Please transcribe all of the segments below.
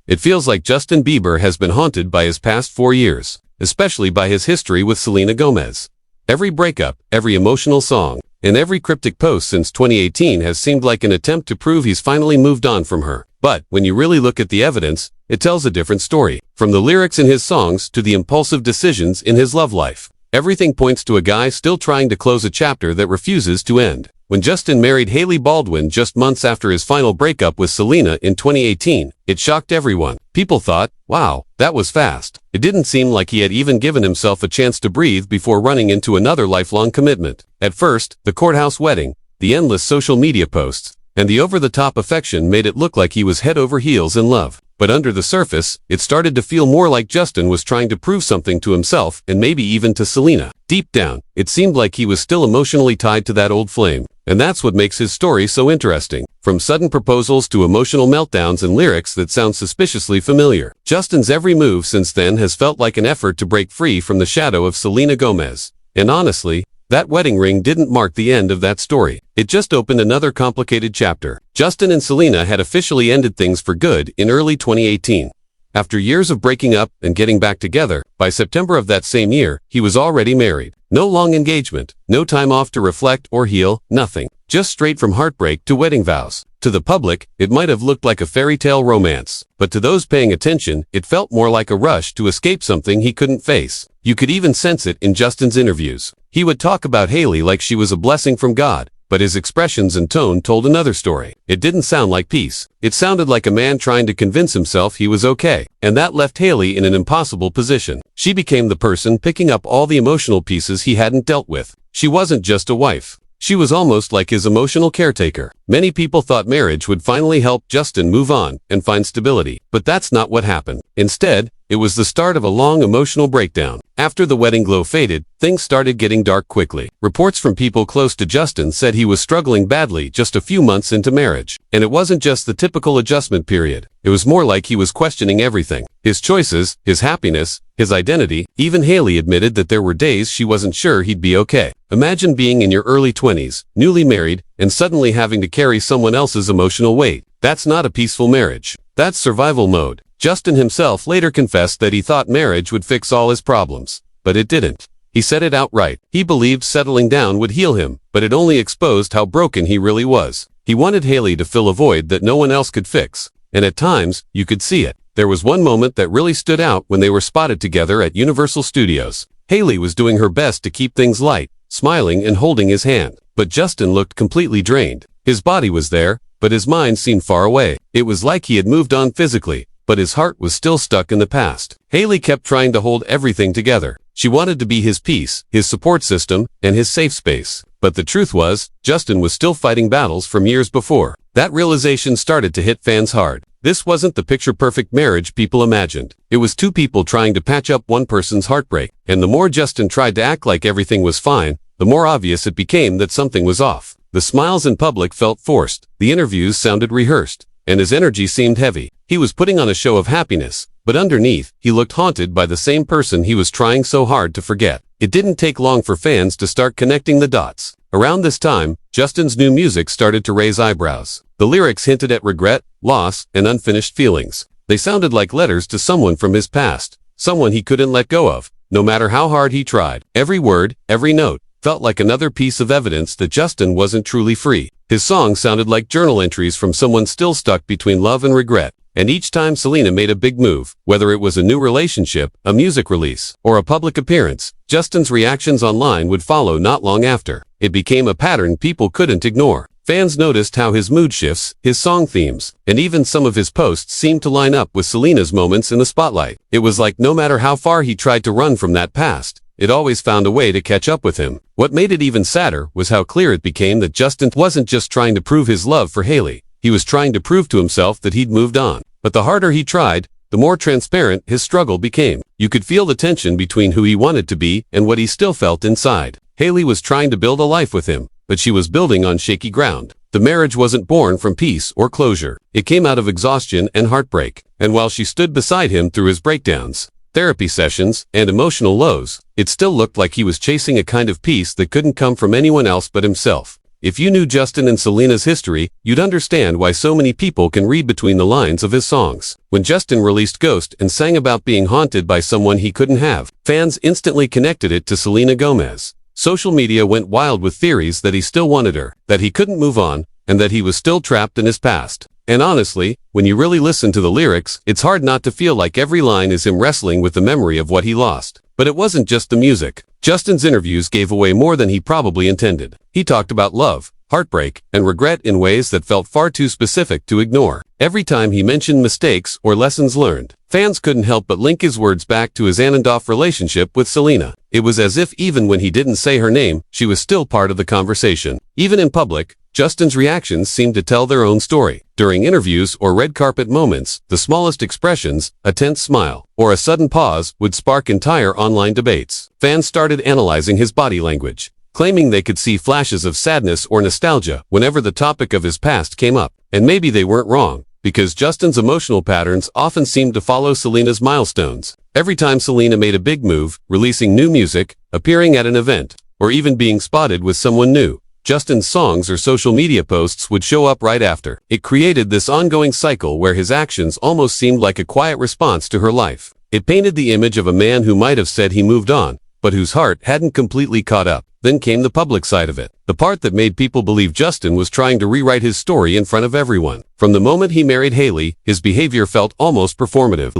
It feels like Justin Bieber has been haunted by his past 4 years, especially by his history with Selena Gomez. Every breakup, every emotional song, and every cryptic post since 2018 has seemed like an attempt to prove he's finally moved on from her. But when you really look at the evidence, it tells a different story. From the lyrics in his songs to the impulsive decisions in his love life, everything points to a guy still trying to close a chapter that refuses to end. When Justin married Hailey Baldwin just months after his final breakup with Selena in 2018, it shocked everyone. People thought, wow, that was fast. It didn't seem like he had even given himself a chance to breathe before running into another lifelong commitment. At first, the courthouse wedding, the endless social media posts, and the over-the-top affection made it look like he was head over heels in love. But under the surface, it started to feel more like Justin was trying to prove something to himself and maybe even to Selena. Deep down, it seemed like he was still emotionally tied to that old flame. And that's what makes his story so interesting. From sudden proposals to emotional meltdowns and lyrics that sound suspiciously familiar, Justin's every move since then has felt like an effort to break free from the shadow of Selena Gomez. And honestly, that wedding ring didn't mark the end of that story. It just opened another complicated chapter. Justin and Selena had officially ended things for good in early 2018. After years of breaking up and getting back together, by September of that same year, he was already married. No long engagement, no time off to reflect or heal, nothing. Just straight from heartbreak to wedding vows. To the public, it might have looked like a fairy tale romance, but to those paying attention, it felt more like a rush to escape something he couldn't face. You could even sense it in Justin's interviews. He would talk about Hailey like she was a blessing from God, but his expressions and tone told another story. It didn't sound like peace. It sounded like a man trying to convince himself he was okay. And that left Hailey in an impossible position. She became the person picking up all the emotional pieces he hadn't dealt with. She wasn't just a wife. She was almost like his emotional caretaker. Many people thought marriage would finally help Justin move on and find stability. But that's not what happened. Instead, it was the start of a long emotional breakdown. After the wedding glow faded, things started getting dark quickly. Reports from people close to Justin said he was struggling badly just a few months into marriage. And it wasn't just the typical adjustment period. It was more like he was questioning everything. His choices, his happiness, his identity. Even Hailey admitted that there were days she wasn't sure he'd be okay. Imagine being in your early 20s, newly married, and suddenly having to carry someone else's emotional weight. That's not a peaceful marriage. That's survival mode. Justin himself later confessed that he thought marriage would fix all his problems. But it didn't. He said it outright. He believed settling down would heal him, but it only exposed how broken he really was. He wanted Hailey to fill a void that no one else could fix. And at times, you could see it. There was one moment that really stood out when they were spotted together at Universal Studios. Hailey was doing her best to keep things light, smiling and holding his hand. But Justin looked completely drained. His body was there, but his mind seemed far away. It was like he had moved on physically, but his heart was still stuck in the past. Hailey kept trying to hold everything together. She wanted to be his peace, his support system, and his safe space. But the truth was, Justin was still fighting battles from years before. That realization started to hit fans hard. This wasn't the picture-perfect marriage people imagined. It was two people trying to patch up one person's heartbreak. And the more Justin tried to act like everything was fine, the more obvious it became that something was off. The smiles in public felt forced. The interviews sounded rehearsed. And his energy seemed heavy. He was putting on a show of happiness, but underneath, he looked haunted by the same person he was trying so hard to forget. It didn't take long for fans to start connecting the dots. Around this time, Justin's new music started to raise eyebrows. The lyrics hinted at regret, loss, and unfinished feelings. They sounded like letters to someone from his past, someone he couldn't let go of, no matter how hard he tried. Every word, every note, felt like another piece of evidence that Justin wasn't truly free. His songs sounded like journal entries from someone still stuck between love and regret. And each time Selena made a big move, whether it was a new relationship, a music release, or a public appearance, Justin's reactions online would follow not long after. It became a pattern people couldn't ignore. Fans noticed how his mood shifts, his song themes, and even some of his posts seemed to line up with Selena's moments in the spotlight. It was like no matter how far he tried to run from that past, it always found a way to catch up with him. What made it even sadder was how clear it became that Justin wasn't just trying to prove his love for Hailey. He was trying to prove to himself that he'd moved on. But the harder he tried, the more transparent his struggle became. You could feel the tension between who he wanted to be and what he still felt inside. Hailey was trying to build a life with him, but she was building on shaky ground. The marriage wasn't born from peace or closure. It came out of exhaustion and heartbreak. And while she stood beside him through his breakdowns, therapy sessions, and emotional lows, it still looked like he was chasing a kind of peace that couldn't come from anyone else but himself. If you knew Justin and Selena's history, you'd understand why so many people can read between the lines of his songs. When Justin released Ghost and sang about being haunted by someone he couldn't have, fans instantly connected it to Selena Gomez. Social media went wild with theories that he still wanted her, that he couldn't move on, and that he was still trapped in his past. And honestly, when you really listen to the lyrics, it's hard not to feel like every line is him wrestling with the memory of what he lost. But it wasn't just the music. Justin's interviews gave away more than he probably intended. He talked about love, heartbreak, and regret in ways that felt far too specific to ignore. Every time he mentioned mistakes or lessons learned, fans couldn't help but link his words back to his on-and-off relationship with Selena. It was as if even when he didn't say her name, she was still part of the conversation. Even in public, Justin's reactions seemed to tell their own story. During interviews or red carpet moments, the smallest expressions, a tense smile, or a sudden pause, would spark entire online debates. Fans started analyzing his body language, claiming they could see flashes of sadness or nostalgia whenever the topic of his past came up. And maybe they weren't wrong, because Justin's emotional patterns often seemed to follow Selena's milestones. Every time Selena made a big move, releasing new music, appearing at an event, or even being spotted with someone new, Justin's songs or social media posts would show up right after. It created this ongoing cycle where his actions almost seemed like a quiet response to her life. It painted the image of a man who might have said he moved on, but whose heart hadn't completely caught up. Then came the public side of it, the part that made people believe Justin was trying to rewrite his story in front of everyone. From the moment he married Hailey, his behavior felt almost performative.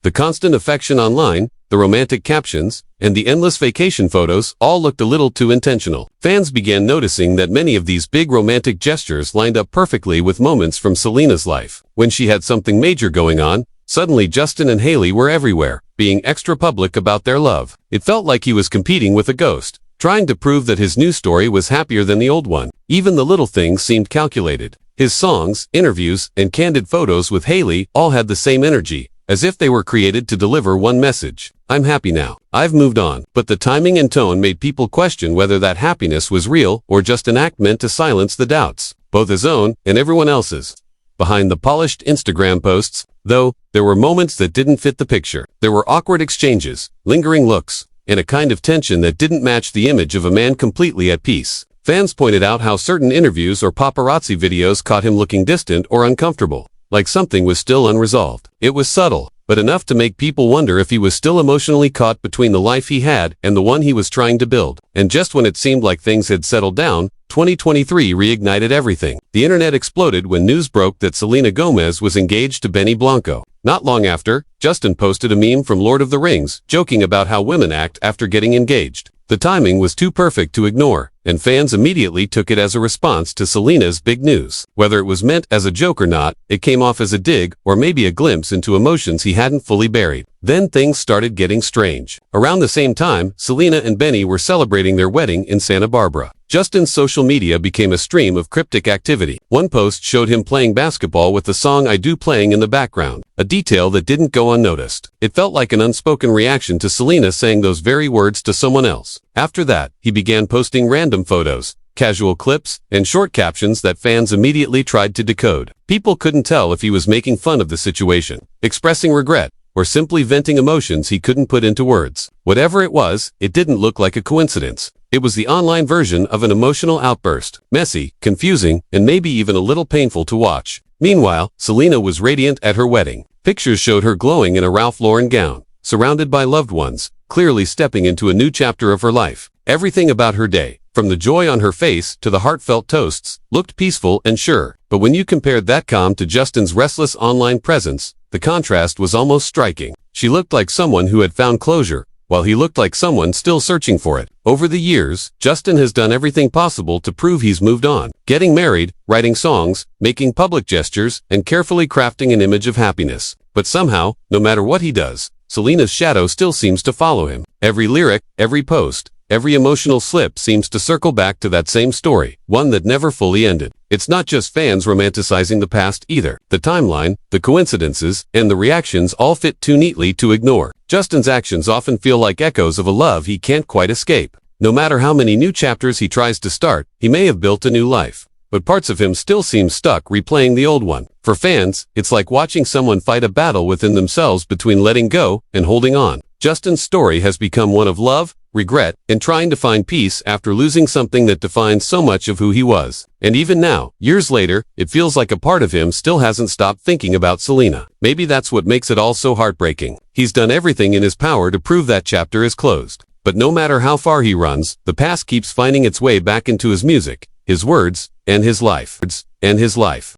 The constant affection online, the romantic captions, and the endless vacation photos all looked a little too intentional. Fans began noticing that many of these big romantic gestures lined up perfectly with moments from Selena's life. When she had something major going on, suddenly Justin and Hailey were everywhere, being extra public about their love. It felt like he was competing with a ghost, trying to prove that his new story was happier than the old one. Even the little things seemed calculated. His songs, interviews, and candid photos with Hailey all had the same energy, as if they were created to deliver one message: I'm happy now. I've moved on. But the timing and tone made people question whether that happiness was real or just an act meant to silence the doubts, both his own and everyone else's. Behind the polished Instagram posts, though, there were moments that didn't fit the picture. There were awkward exchanges, lingering looks, and a kind of tension that didn't match the image of a man completely at peace. Fans pointed out how certain interviews or paparazzi videos caught him looking distant or uncomfortable, like something was still unresolved. It was subtle, but enough to make people wonder if he was still emotionally caught between the life he had and the one he was trying to build. And just when it seemed like things had settled down, 2023 reignited everything. The internet exploded when news broke that Selena Gomez was engaged to Benny Blanco. Not long after, Justin posted a meme from Lord of the Rings, joking about how women act after getting engaged. The timing was too perfect to ignore, and fans immediately took it as a response to Selena's big news. Whether it was meant as a joke or not, it came off as a dig or maybe a glimpse into emotions he hadn't fully buried. Then things started getting strange. Around the same time, Selena and Benny were celebrating their wedding in Santa Barbara. Justin's social media became a stream of cryptic activity. One post showed him playing basketball with the song I Do playing in the background, a detail that didn't go unnoticed. It felt like an unspoken reaction to Selena saying those very words to someone else. After that, he began posting random photos, casual clips, and short captions that fans immediately tried to decode. People couldn't tell if he was making fun of the situation, expressing regret, or simply venting emotions he couldn't put into words. Whatever it was, it didn't look like a coincidence. It was the online version of an emotional outburst, messy, confusing, and maybe even a little painful to watch. Meanwhile, Selena was radiant at her wedding. Pictures showed her glowing in a Ralph Lauren gown, surrounded by loved ones, clearly stepping into a new chapter of her life. Everything about her day, from the joy on her face to the heartfelt toasts, looked peaceful and sure. But when you compared that calm to Justin's restless online presence, the contrast was almost striking. She looked like someone who had found closure, while he looked like someone still searching for it. Over the years, Justin has done everything possible to prove he's moved on, getting married, writing songs, making public gestures, and carefully crafting an image of happiness. But somehow, no matter what he does, Selena's shadow still seems to follow him. Every lyric, every post, every emotional slip seems to circle back to that same story, one that never fully ended. It's not just fans romanticizing the past either. The timeline, the coincidences, and the reactions all fit too neatly to ignore. Justin's actions often feel like echoes of a love he can't quite escape. No matter how many new chapters he tries to start, he may have built a new life, but parts of him still seem stuck replaying the old one. For fans, it's like watching someone fight a battle within themselves between letting go and holding on. Justin's story has become one of love, regret, and trying to find peace after losing something that defined so much of who he was. And even now, years later, it feels like a part of him still hasn't stopped thinking about Selena. Maybe that's what makes it all so heartbreaking. He's done everything in his power to prove that chapter is closed. But no matter how far he runs, the past keeps finding its way back into his music, his words, and his life.